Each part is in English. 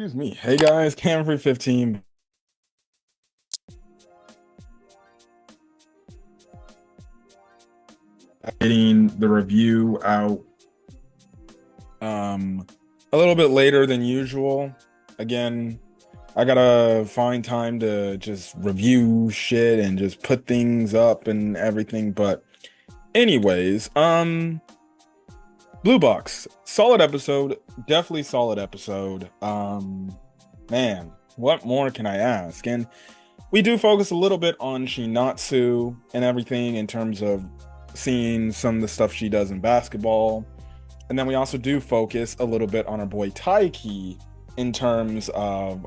Excuse me. Hey guys, Camfrey 15 getting the review out um a little bit later than usual. Again, I gotta find time to just review shit and just put things up and everything. But anyways, Blue Box, solid episode, definitely solid episode. Man, what more can I ask? And we do focus a little bit on Chinatsu and everything in terms of seeing some of the stuff she does in basketball. And then we also do focus a little bit on our boy Taiki in terms of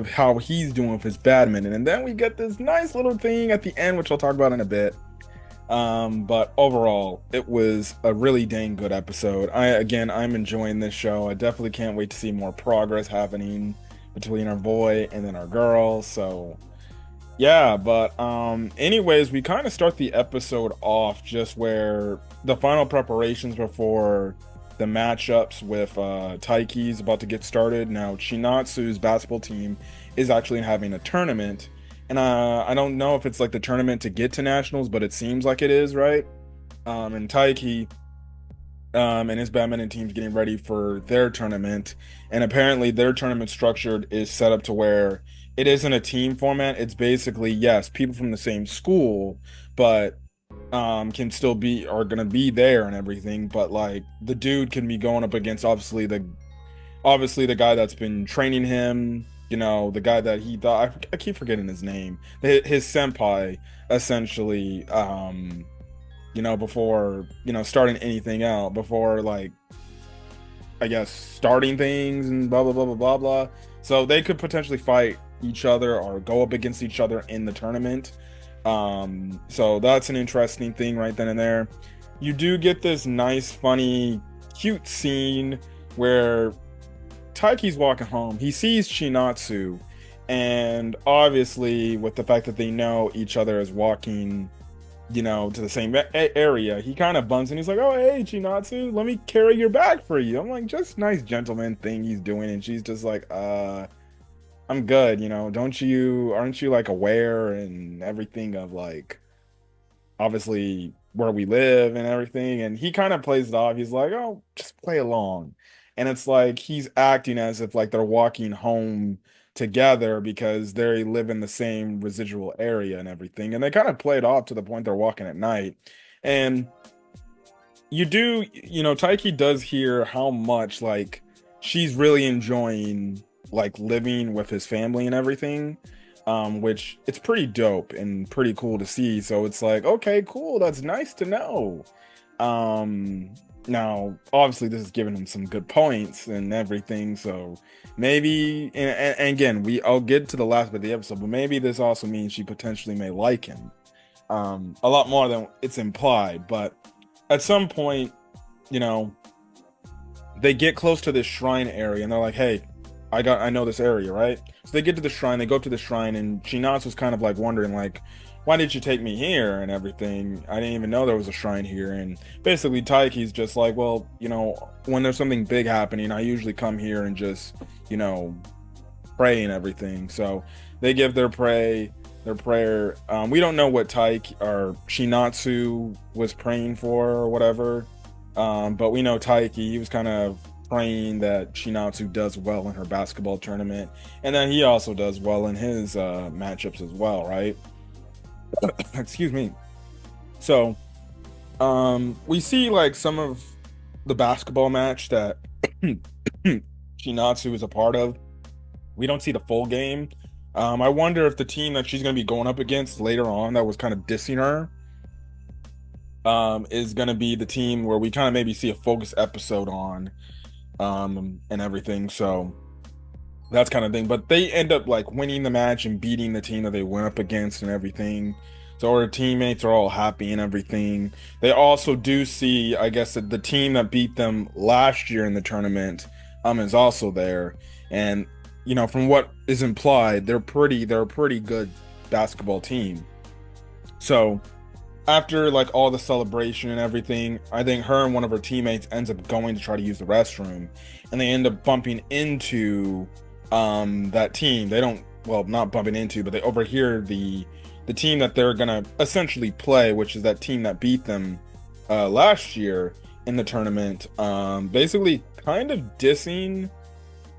how he's doing with his badminton. And then we get this nice little thing at the end, which I'll talk about in a bit. But overall, it was a really dang good episode. I'm enjoying this show. I definitely can't wait to see more progress happening between our boy and then our girl. So yeah, but anyways, we kind of start the episode off just where the final preparations before the matchups with Taiki's about to get started. Now, Chinatsu's basketball team is actually having a tournament, and I don't know if it's like the tournament to get to nationals, but it seems like it is, right? And Taiki and his badminton team's getting ready for their tournament, and apparently their tournament structured is set up to where it isn't a team format. It's basically, yes, people from the same school, but can still be are gonna be there and everything. But like the dude can be going up against obviously the guy that's been training him, the guy that he thought, I keep forgetting his name, his senpai, essentially, before starting anything out, before, like, I guess starting things and blah blah blah blah blah blah. So they could potentially fight each other or go up against each other in the tournament. So that's an interesting thing right then and there. You do get this nice, funny, cute scene where Taiki's walking home. He sees Chinatsu, and obviously, with the fact that they know each other is walking, to the same area, he kind of bumps and he's like, "Oh, hey, Chinatsu, let me carry your bag for you." I'm like, just nice gentleman thing he's doing, and she's just like, I'm good, aren't you like aware and everything of like obviously where we live and everything?" And he kind of plays it off. He's like, "Oh, just play along." And it's like he's acting as if like they're walking home together because they live in the same residual area and everything. And they kind of play it off to the point they're walking at night. And Taiki does hear how much like she's really enjoying like living with his family and everything, which it's pretty dope and pretty cool to see. So it's like, okay, cool, that's nice to know. Now obviously this is giving him some good points and everything, so maybe, and again, I'll get to the last bit of the episode, but maybe this also means she potentially may like him a lot more than it's implied. But at some point, you know they get close to this shrine area and they're like, "Hey, I know this area, right?" So they get to the shrine, they go to the shrine, and Chinatsu's kind of like wondering, like, "Why did you take me here?" and everything. "I didn't even know there was a shrine here." And basically Taiki's just like, "Well, when there's something big happening, I usually come here and just, pray and everything." So they give their prayer. We don't know what Taiki or Chinatsu was praying for or whatever. But we know Taiki, he was kind of praying that Chinatsu does well in her basketball tournament, and then he also does well in his matchups as well, right? Excuse me. So, we see like some of the basketball match that Chinatsu is a part of. We don't see the full game. I wonder if the team that she's going to be going up against later on that was kind of dissing her is going to be the team where we kind of maybe see a focus episode on and everything. So that's kind of thing. But they end up like winning the match and beating the team that they went up against and everything. So our teammates are all happy and everything. They also do see, I guess, that the team that beat them last year in the tournament is also there. And from what is implied, they're a pretty good basketball team. So after like all the celebration and everything, I think her and one of her teammates ends up going to try to use the restroom, and they end up bumping into that team. They don't, well, not bumping into, but they overhear the team that they're gonna essentially play, which is that team that beat them last year in the tournament. Basically kind of dissing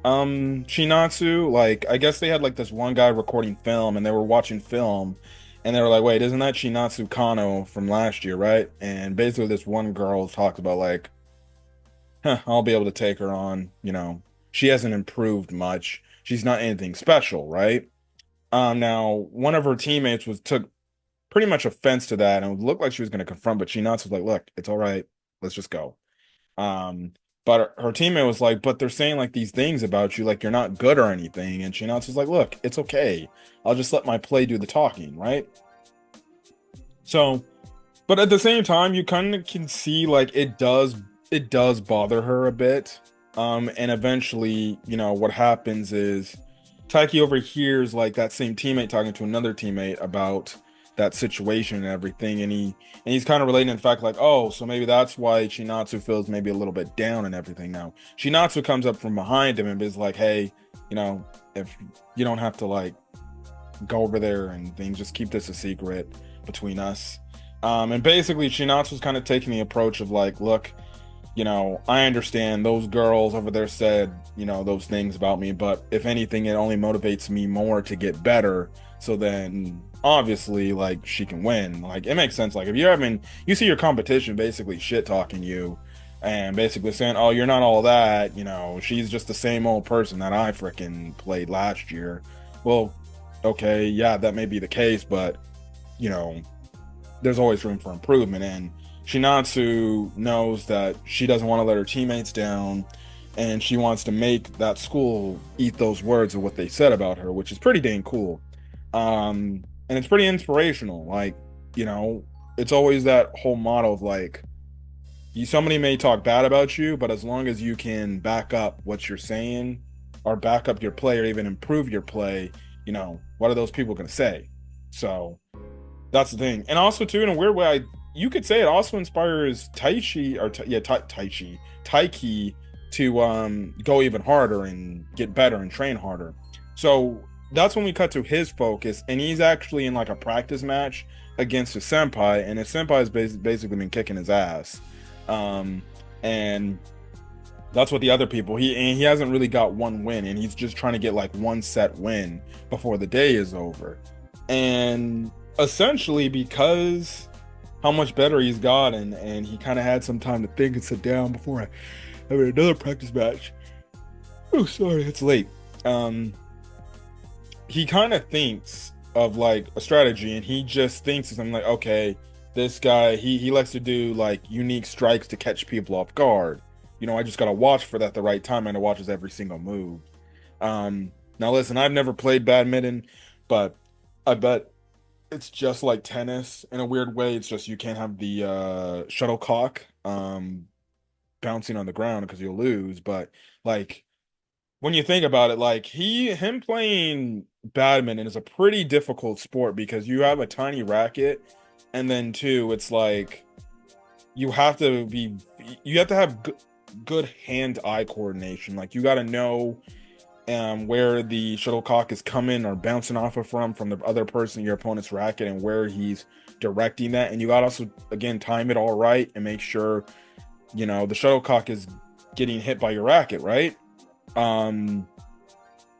Chinatsu. Like, I guess they had like this one guy recording film and they were watching film and they were like, wait, isn't that Chinatsu Kano from last year, right? And basically this one girl talks about like, huh, I'll be able to take her on, she hasn't improved much, she's not anything special, right? Now one of her teammates was took pretty much offense to that and it looked like she was going to confront, but Chinatsu was like, look, it's all right, let's just go. um but her teammate was like, but they're saying like these things about you, like you're not good or anything. And Shinatsu's like, look, it's okay. I'll just let my play do the talking, right? So, but at the same time, you kind of can see like it does bother her a bit. And eventually, what happens is Taiki overhears like that same teammate talking to another teammate about that situation and everything, and he's kind of relating in fact like, oh, so maybe that's why Chinatsu feels maybe a little bit down and everything now. Chinatsu comes up from behind him and is like, hey, if you don't have to like go over there and things, just keep this a secret between us. And basically Chinatsu's kind of taking the approach of like, look, I understand those girls over there said, those things about me, but if anything, it only motivates me more to get better. So then obviously, like, she can win. Like, it makes sense. Like, if you see your competition basically shit talking you and basically saying, oh, you're not all that, she's just the same old person that I freaking played last year. Well, okay, yeah, that may be the case, but, you know, there's always room for improvement. And Shinatsu knows that she doesn't want to let her teammates down, and she wants to make that school eat those words of what they said about her, which is pretty dang cool. And it's pretty inspirational. Like, you know, it's always that whole motto of like, somebody may talk bad about you, but as long as you can back up what you're saying or back up your play or even improve your play, what are those people going to say? So that's the thing. And also too, in a weird way, you could say it also inspires Taichi or Taichi Taiki to go even harder and get better and train harder. So that's when we cut to his focus, and he's actually in like a practice match against his senpai, and his senpai has basically been kicking his ass. And that's what the other people, he hasn't really got one win, and he's just trying to get like one set win before the day is over. And essentially, because how much better he's gotten, and he kind of had some time to think and sit down before having another practice match. Oh, sorry, it's late. He kind of thinks of like a strategy, and he just thinks of something like, okay, this guy, he likes to do like unique strikes to catch people off guard. I just gotta watch for that at the right time, and it watches every single move. Now listen, I've never played badminton, but I bet it's just like tennis in a weird way. It's just you can't have the shuttlecock bouncing on the ground because you'll lose. But like when you think about it, like him playing badminton is a pretty difficult sport because you have a tiny racket, and then two, it's like you have to have good hand-eye coordination. Like you got to know where the shuttlecock is coming or bouncing off of from the other person, your opponent's racket, and where he's directing that. And you got to also, again, time it all right and make sure, the shuttlecock is getting hit by your racket, right? And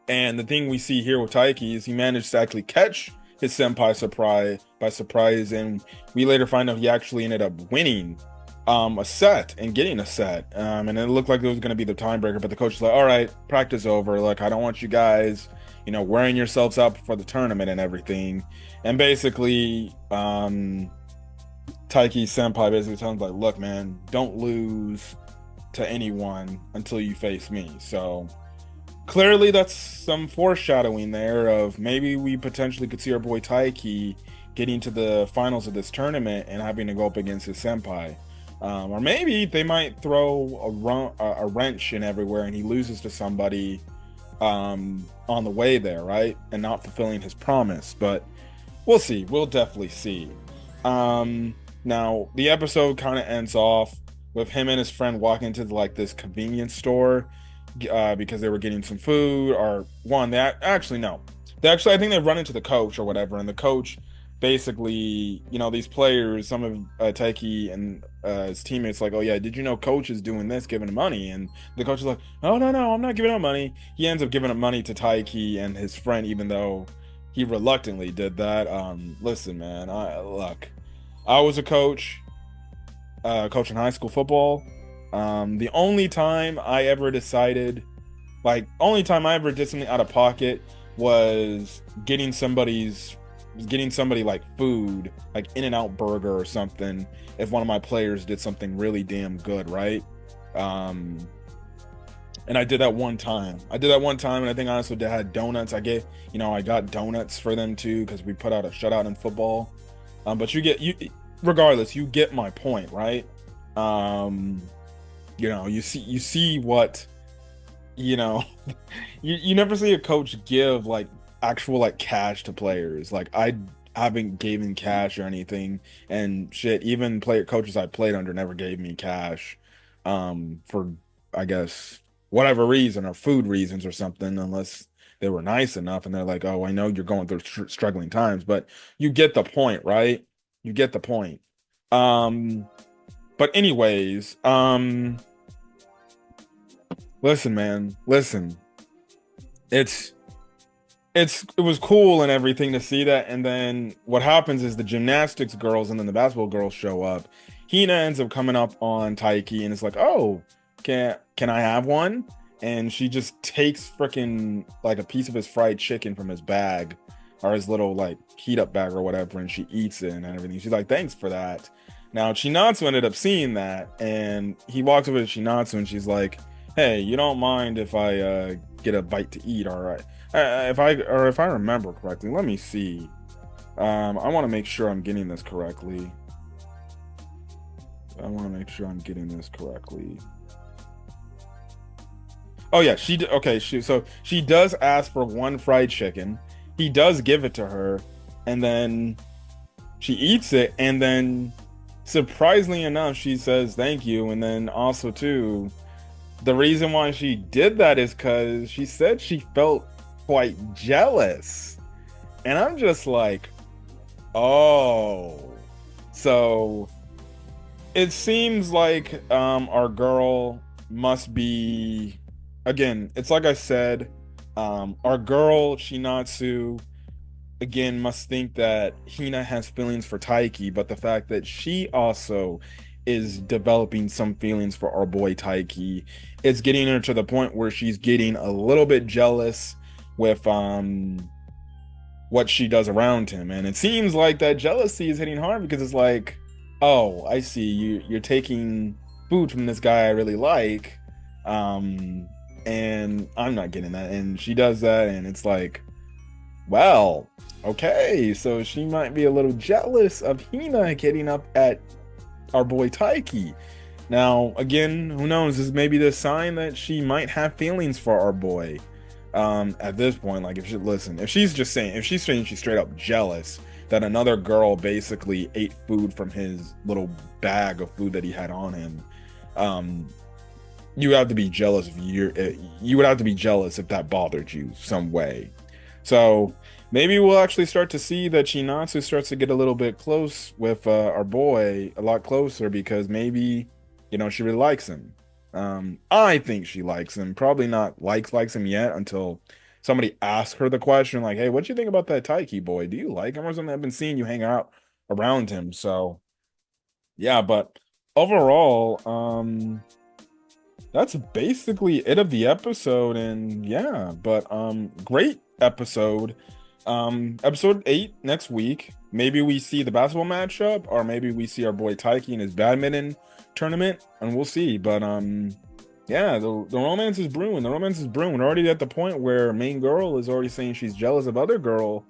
the thing we see here with Taiki is he managed to actually catch his senpai by surprise, and we later find out he actually ended up winning a set and getting a set, and it looked like it was going to be the tiebreaker, but the coach was like, all right, practice over, like I don't want you guys wearing yourselves up for the tournament and everything. And basically Taiki's senpai basically tells him like, look man, don't lose to anyone until you face me. So clearly that's some foreshadowing there of maybe we potentially could see our boy Taiki getting to the finals of this tournament and having to go up against his senpai. Or maybe they might throw a wrench in everywhere and he loses to somebody on the way there, right? And not fulfilling his promise. But we'll see. We'll definitely see. Um, Now the episode kind of ends off with him and his friend walking into like this convenience store because they were getting some food or one that actually no. They actually I think they run into the coach or whatever, and the coach basically, these players, some of Taiki and his teammates like, oh yeah, did you know coach is doing this, giving him money? And the coach is like, oh no, I'm not giving out money. He ends up giving up money to Taiki and his friend, even though he reluctantly did that. Listen, man, I was a coach, coaching high school football. The only time I ever decided, like, only time I ever did something out of pocket was getting somebody like food, like In-N-Out Burger or something, if one of my players did something really damn good, right? Um, and I did that one time. And I think I also had donuts. I got donuts for them too because we put out a shutout in football. But regardless, you get my point, right? Um, you see what, you know, you never see a coach give like actual like cash to players. Like I haven't given cash or anything, and shit, even player coaches I played under never gave me cash, for I guess whatever reason or food reasons or something, unless they were nice enough and they're like, oh, I know you're going through struggling times, but you get the point, right? You get the point. Um, but anyways, listen, man, listen. It's it was cool and everything to see that, and then what happens is the gymnastics girls and then the basketball girls show up. Hina ends up coming up on Taiki and it's like, oh, can I have one? And she just takes freaking like a piece of his fried chicken from his bag or his little like heat up bag or whatever, and she eats it and everything. She's like, thanks for that. Now Chinatsu ended up seeing that, and he walks over to Chinatsu and she's like, hey, you don't mind if I get a bite to eat, all right? If I remember correctly, let me see. I want to make sure I'm getting this correctly. I want to make sure I'm getting this correctly. Oh yeah, okay, so she does ask for one fried chicken. He does give it to her, and then she eats it, and then surprisingly enough, she says thank you, and then also too, the reason why she did that is because she said she felt quite jealous. And I'm just like, oh. So it seems like our girl must be, again, it's like I said, our girl Shinatsu again must think that Hina has feelings for Taiki, but the fact that she also is developing some feelings for our boy Taiki, it's getting her to the point where she's getting a little bit jealous with what she does around him. And it seems like that jealousy is hitting hard because it's like, oh, I see you're taking food from this guy I really like, and I'm not getting that, and she does that, and it's like, well, okay, so she might be a little jealous of Hina getting up at our boy Taiki. Now, again, who knows? This maybe the sign that she might have feelings for our boy. At this point, like, if she's saying she's straight up jealous that another girl basically ate food from his little bag of food that he had on him, you have to be jealous if you would have to be jealous if that bothered you some way. So maybe we'll actually start to see that Chinatsu starts to get a little bit close with our boy, a lot closer, because maybe, she really likes him. I think she likes him. Probably not likes him yet until somebody asks her the question, like, hey, what do you think about that Taiki boy? Do you like him or something? I've been seeing you hang out around him. So yeah, but overall, that's basically it of the episode. And yeah, but great episode. Episode 8 next week. Maybe we see the basketball matchup, or maybe we see our boy Taiki in his badminton tournament, and we'll see. But yeah, the romance is brewing. We're already at the point where main girl is already saying she's jealous of other girl,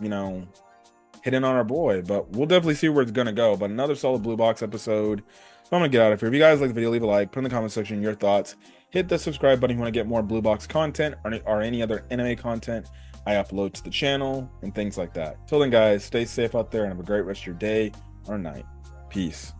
hitting on our boy. But we'll definitely see where it's gonna go. But another solid Blue Box episode. So I'm gonna get out of here. If you guys like the video, leave a like, put in the comment section your thoughts, hit the subscribe button if you want to get more Blue Box content or any other anime content I upload to the channel and things like that. Till then, guys, stay safe out there and have a great rest of your day or night. Peace.